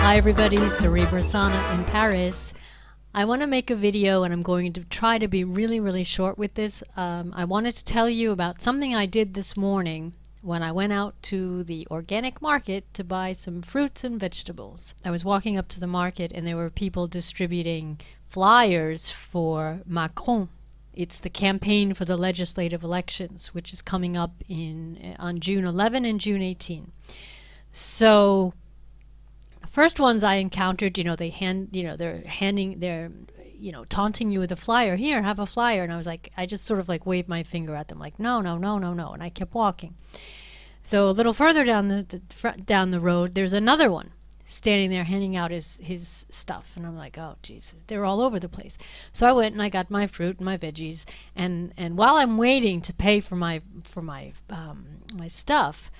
Hi everybody, Cerebra Sana in Paris. I want to make a video and I'm going to try to be really short with this. I wanted to tell you about something I did this morning when I went out to the organic market to buy some fruits and vegetables. I was walking up to the market and there were people distributing flyers for Macron. It's the campaign for the legislative elections, which is coming up on June 11 and June 18. So first ones I encountered, they're taunting you with a flyer. Here, have a flyer. And I was like, I just sort of like waved my finger at them like, no. And I kept walking. So a little further down the road, there's another one standing there handing out his stuff. And I'm like, oh, geez, they're all over the place. So I went and I got my fruit and my veggies. And while I'm waiting to pay for my stuff,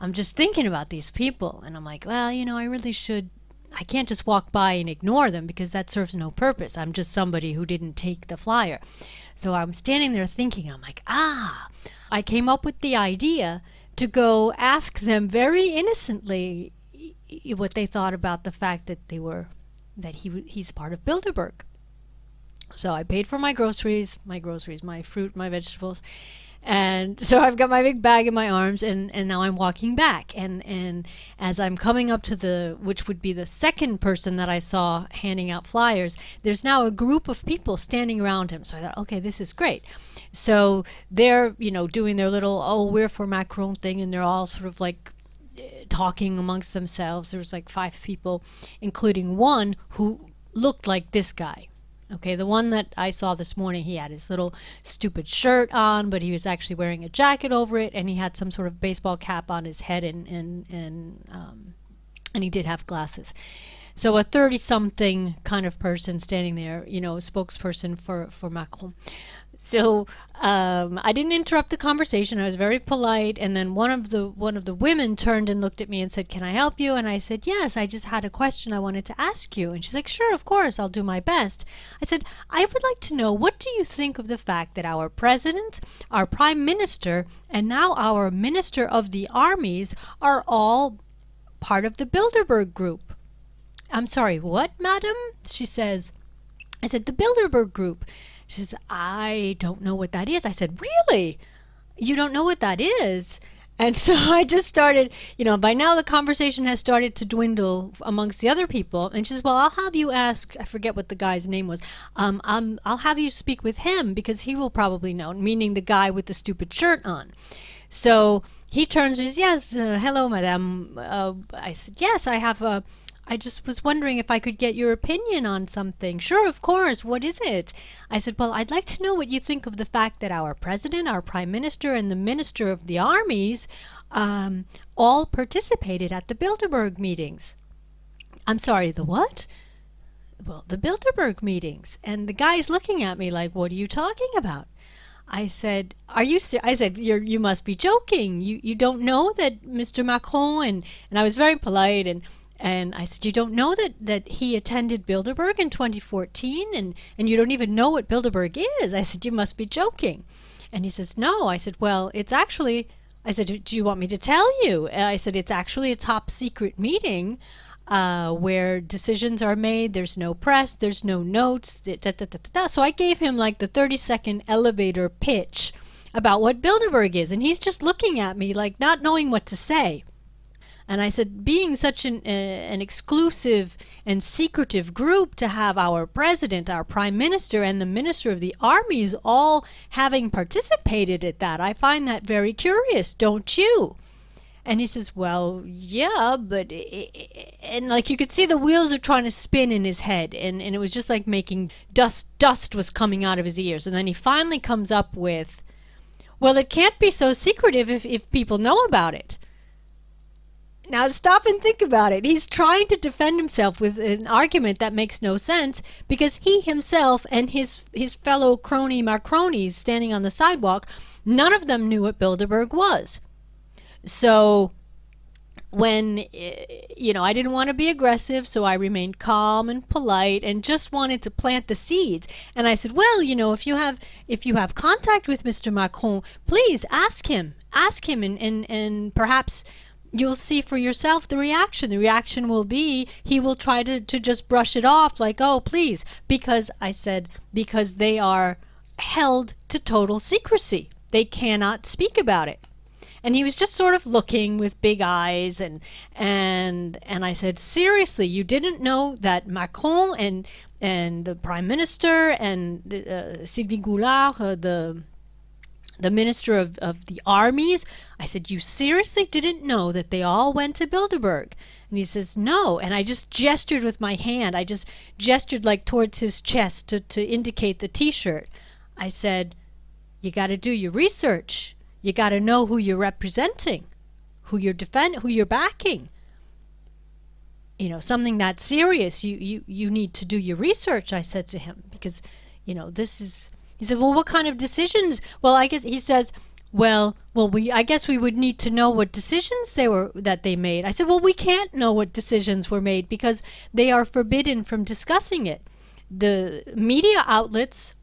I'm just thinking about these people, and I'm like, well, I really should. I can't just walk by and ignore them because that serves no purpose. I'm just somebody who didn't take the flyer. So I'm standing there thinking, I'm like, I came up with the idea to go ask them very innocently what they thought about the fact that he's part of Bilderberg. So I paid for my groceries, my fruit, my vegetables. And so I've got my big bag in my arms, and now I'm walking back. And as I'm coming up to which would be the second person that I saw handing out flyers, there's now a group of people standing around him. So I thought, okay, this is great. So they're, doing their little, we're for Macron thing, and they're all sort of like talking amongst themselves. There was like 5 people, including one who looked like this guy. Okay, the one that I saw this morning, he had his little stupid shirt on, but he was actually wearing a jacket over it, and he had some sort of baseball cap on his head, and he did have glasses. So a 30-something kind of person standing there, spokesperson for Macron. So I didn't interrupt the conversation. I was very polite, and then one of the women turned and looked at me and said, "Can I help you?" And I said, "Yes, I just had a question I wanted to ask you." And she's like, "Sure, of course, I'll do my best." I said, "I would like to know, what do you think of the fact that our president, our prime minister, and now our minister of the armies are all part of the Bilderberg group?" "I'm sorry, what, madam?" she says. I said, "The Bilderberg group." She says, "I don't know what that is." I said, "Really? You don't know what that is?" And so I just started, by now the conversation has started to dwindle amongst the other people. And she says, "Well, I'll have you ask," I forget what the guy's name was, "I'll have you speak with him because he will probably know," meaning the guy with the stupid shirt on. So he turns and says, "Yes, hello, madame." I said, "Yes, I just was wondering if I could get your opinion on something." "Sure, of course. What is it?" I said, "Well, I'd like to know what you think of the fact that our president, our prime minister, and the minister of the armies all participated at the Bilderberg meetings." "I'm sorry, the what?" "Well, the Bilderberg meetings." And the guy's looking at me like, "What are you talking about?" I said, you must be joking. You don't know that Mr. Macron," and I was very polite, and I said, "You don't know that he attended Bilderberg in 2014 and you don't even know what Bilderberg is?" I said, "You must be joking." And he says, "No." I said, "Well, it's actually," I said, "Do you want me to tell you?" I said, "It's actually a top secret meeting where decisions are made. There's no press, there's no notes." So I gave him like the 30-second elevator pitch about what Bilderberg is. And he's just looking at me like not knowing what to say. And I said, being such an exclusive and secretive group, to have our president, our prime minister, and the minister of the armies all having participated at that, I find that very curious, don't you? And he says, "Well, yeah, but..." And like you could see the wheels are trying to spin in his head, and it was just like making dust was coming out of his ears. And then he finally comes up with, "Well, it can't be so secretive if people know about it." Now stop and think about it. He's trying to defend himself with an argument that makes no sense because he himself and his fellow crony Macronistes standing on the sidewalk, none of them knew what Bilderberg was. So when, I didn't want to be aggressive, so I remained calm and polite and just wanted to plant the seeds. And I said, "Well, if you have contact with Mr. Macron, please ask him and perhaps you'll see for yourself the reaction. The reaction will be he will try to just brush it off like, oh, please, because I said, because they are held to total secrecy. They cannot speak about it. And he was just sort of looking with big eyes, and I said, seriously, you didn't know that Macron and the Prime Minister and Sylvie Goulard, the Minister of the Armies, I said, you seriously didn't know that they all went to Bilderberg? And he says, no. And I just gestured with my hand. I just gestured like towards his chest to indicate the T-shirt. I said, you got to do your research. You got to know who you're representing, who you're backing. You know, something that serious, you need to do your research, I said to him, because, you know, this is, he said, well, what kind of decisions? Well, I guess, he says, I guess we would need to know what decisions that they made. I said, well, we can't know what decisions were made because they are forbidden from discussing it. The media outlets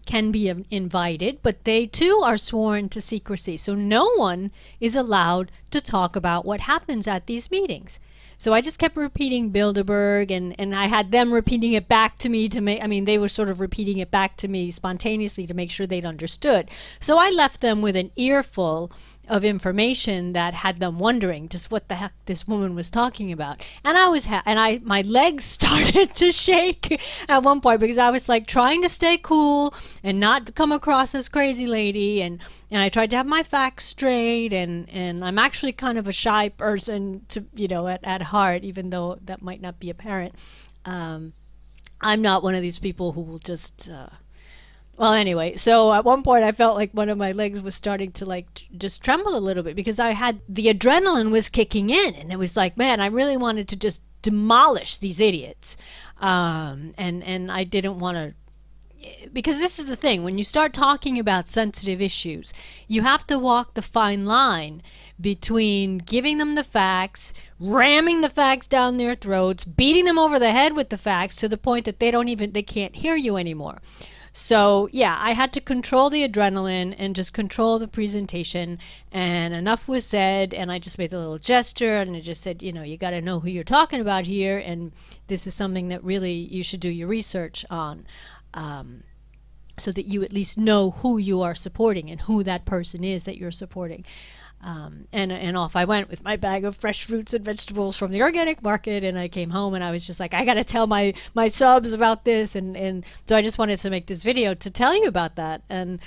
can be invited, but they too are sworn to secrecy. So no one is allowed to talk about what happens at these meetings. So I just kept repeating Bilderberg, and I had them repeating it back to me they were sort of repeating it back to me spontaneously to make sure they'd understood. So I left them with an earful of information that had them wondering just what the heck this woman was talking about. And my legs started to shake at one point because I was like trying to stay cool and not come across as crazy lady, and I tried to have my facts straight, and I'm actually kind of a shy person to, you know, at heart, even though that might not be apparent. I'm not one of these people who will just well, anyway, so at one point I felt like one of my legs was starting to just tremble a little bit because the adrenaline was kicking in, and it was like, man, I really wanted to just demolish these idiots. And I didn't want to, because this is the thing, when you start talking about sensitive issues, you have to walk the fine line between giving them the facts, ramming the facts down their throats, beating them over the head with the facts to the point that they can't hear you anymore. So yeah, I had to control the adrenaline and just control the presentation, and enough was said, and I just made a little gesture and I just said, you know, you got to know who you're talking about here, and this is something that really you should do your research on, so that you at least know who you are supporting and who that person is that you're supporting. And off I went with my bag of fresh fruits and vegetables from the organic market, and I came home and I was just like, I gotta tell my subs about this, and so I just wanted to make this video to tell you about that. And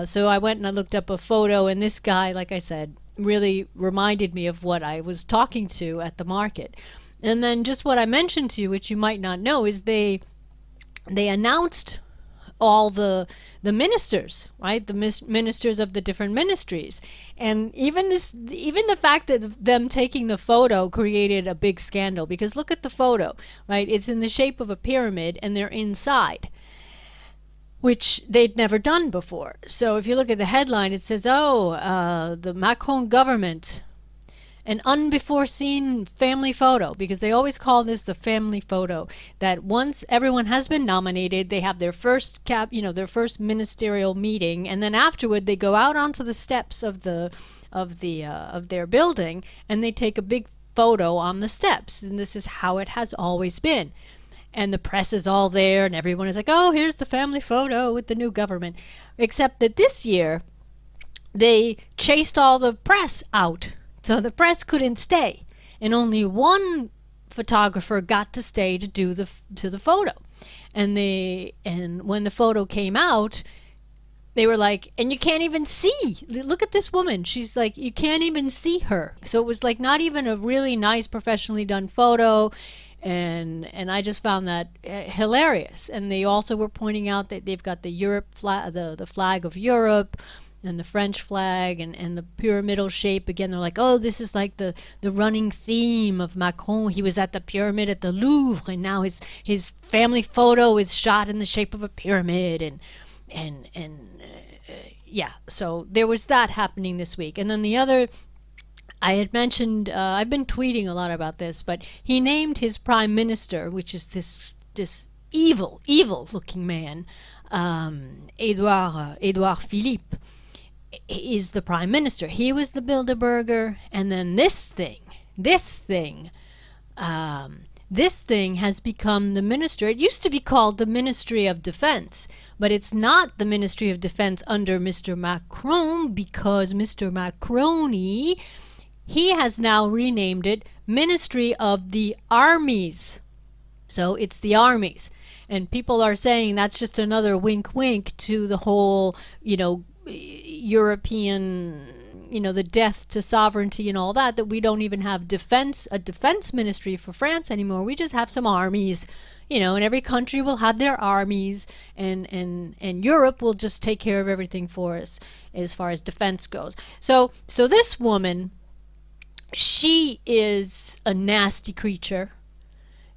so I went and I looked up a photo, and this guy, like I said, really reminded me of what I was talking to at the market. And then just what I mentioned to you, which you might not know, is they announced all the ministers, right? The ministers of the different ministries. And even the fact that them taking the photo created a big scandal, because look at the photo, right? It's in the shape of a pyramid and they're inside, which they'd never done before. So if you look at the headline, it says, the Macron government, an unbefore-seen family photo, because they always call this the family photo, that once everyone has been nominated, they have their first their first ministerial meeting, and then afterward they go out onto the steps of their building and they take a big photo on the steps, and this is how it has always been. And the press is all there, and everyone is like, oh, here's the family photo with the new government. Except that this year they chased all the press out. So the press couldn't stay, and only one photographer got to stay to do the photo. And when the photo came out, they were like, and you can't even see. Look at this woman. She's like, you can't even see her. So it was like not even a really nice, professionally done photo. And I just found that hilarious. And they also were pointing out that they've got the Europe flag, the flag of Europe, and the French flag, and the pyramidal shape. Again, they're like, oh, this is like the running theme of Macron. He was at the pyramid at the Louvre, and now his family photo is shot in the shape of a pyramid, and yeah. So there was that happening this week. And then the other, I had mentioned, I've been tweeting a lot about this, but he named his prime minister, which is this evil looking man, Edouard Philippe. is the prime minister. He was the Bilderberger, and then this thing has become the minister. It used to be called the Ministry of Defense, but it's not the Ministry of Defense under Mr. Macron, because Mr. Macroni, he has now renamed it Ministry of the Armies. So it's the armies. And people are saying that's just another wink wink to the whole, European, the death to sovereignty and all that we don't even have a defense ministry for France anymore. We just have some armies, and every country will have their armies, and Europe will just take care of everything for us as far as defense goes. So this woman, she is a nasty creature.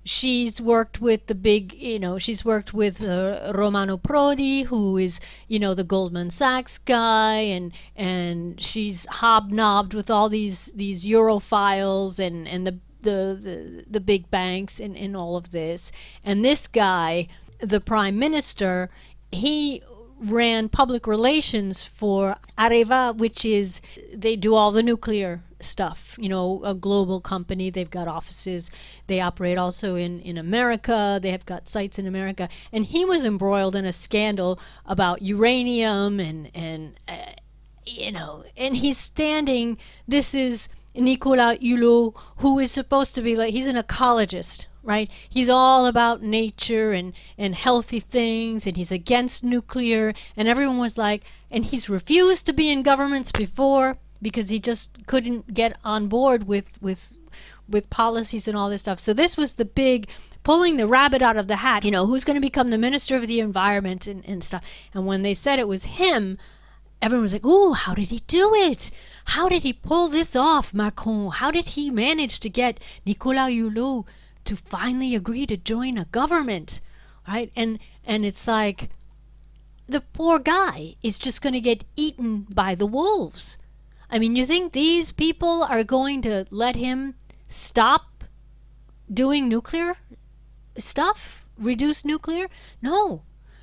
She's worked with the big, she's worked with Romano Prodi, who is, the Goldman Sachs guy, and she's hobnobbed with all these Europhiles and the big banks and all of this. And this guy, the prime minister, he ran public relations for Areva, which is, they do all the nuclear stuff, a global company. They've got offices. They operate also in America. They have got sites in America. And he was embroiled in a scandal about uranium and he's standing, this is Nicolas Hulot, who is supposed to be he's an ecologist, right? He's all about nature and healthy things, and he's against nuclear, and everyone was and he's refused to be in governments before because he just couldn't get on board with policies and all this stuff. So this was the big pulling the rabbit out of the hat, who's going to become the Minister of the Environment and stuff. And when they said it was him, everyone was like, "Ooh, how did he do it? How did he pull this off, Macron? How did he manage to get Nicolas Hulot to finally agree to join a government?" Right? And it's the poor guy is just going to get eaten by the wolves. I mean, you think these people are going to let him stop doing nuclear stuff? Reduce nuclear? No.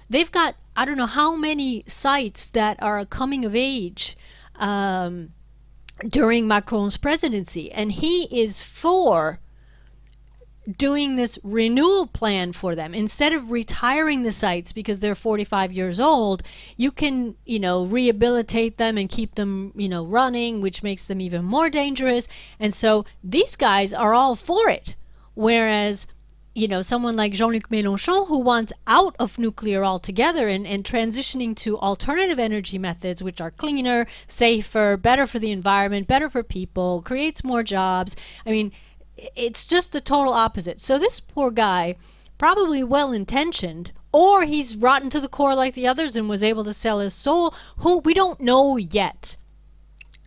They've got, I don't know how many sites that are coming of age during Macron's presidency. And he is for doing this renewal plan for them. Instead of retiring the sites because they're 45 years old, you can, rehabilitate them and keep them, running, which makes them even more dangerous. And so these guys are all for it. Whereas, someone like Jean-Luc Mélenchon, who wants out of nuclear altogether and transitioning to alternative energy methods, which are cleaner, safer, better for the environment, better for people, creates more jobs. I mean, it's just the total opposite. So this poor guy, probably well-intentioned, or he's rotten to the core like the others and was able to sell his soul, who we don't know yet.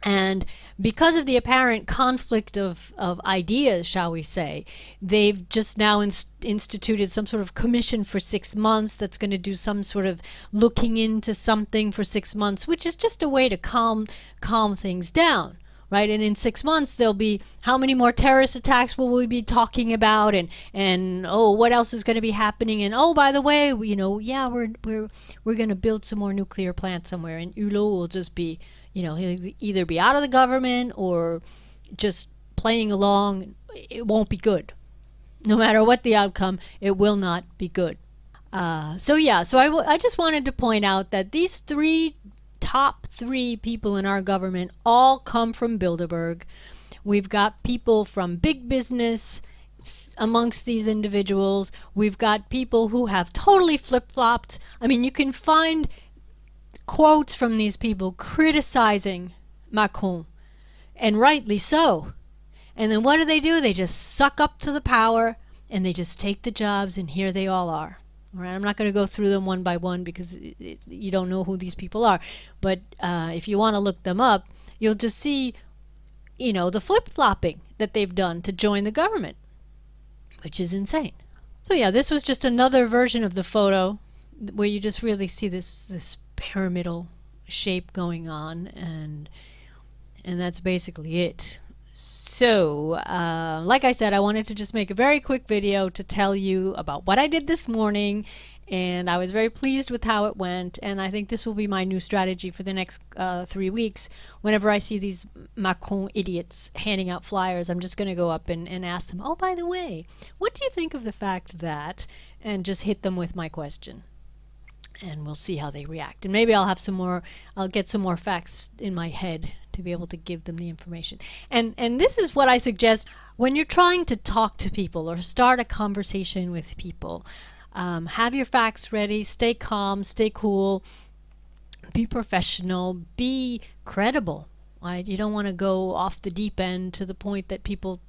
And because of the apparent conflict of ideas, shall we say, they've just now instituted some sort of commission for 6 months that's going to do some sort of looking into something for 6 months, which is just a way to calm things down. Right? And in 6 months, there'll be how many more terrorist attacks will we be talking about, and what else is going to be happening, and by the way, we're going to build some more nuclear plants somewhere, and Hulot will just be, he'll either be out of the government or just playing along. It won't be good. No matter what the outcome, it will not be good. So I just wanted to point out that these top three people in our government all come from Bilderberg. We've got people from big business amongst these individuals. We've got people who have totally flip-flopped. I mean, you can find quotes from these people criticizing Macron, and rightly so. And then what do? They just suck up to the power, and they just take the jobs, and here they all are. All right, I'm not going to go through them one by one because you don't know who these people are. But if you want to look them up, you'll just see, the flip-flopping that they've done to join the government, which is insane. So yeah, this was just another version of the photo where you just really see this pyramidal shape going on, and that's basically it. So, like I said, I wanted to just make a very quick video to tell you about what I did this morning And I was very pleased with how it went. And I think this will be my new strategy for the next 3 weeks. Whenever I see these Macron idiots handing out flyers, I'm just going to go up and ask them, oh, by the way, what do you think of the fact that, and just hit them with my question. And we'll see how they react. And maybe I'll get some more facts in my head to be able to give them the information. And this is what I suggest when you're trying to talk to people or start a conversation with people. Have your facts ready, stay calm, stay cool, be professional, be credible. Right? You don't want to go off the deep end to the point that people,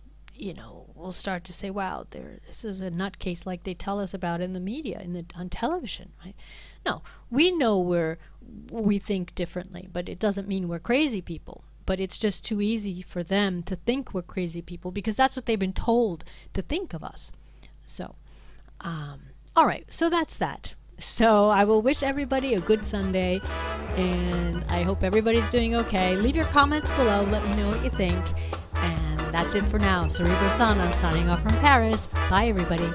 will start to say, wow, this is a nutcase like they tell us about in the media, on television, right? No, we know we think differently, but it doesn't mean we're crazy people. But it's just too easy for them to think we're crazy people because that's what they've been told to think of us. So, all right, so that's that. So I will wish everybody a good Sunday, and I hope everybody's doing okay. Leave your comments below. Let me know what you think. And that's it for now. Cerebra Sana signing off from Paris. Bye, everybody.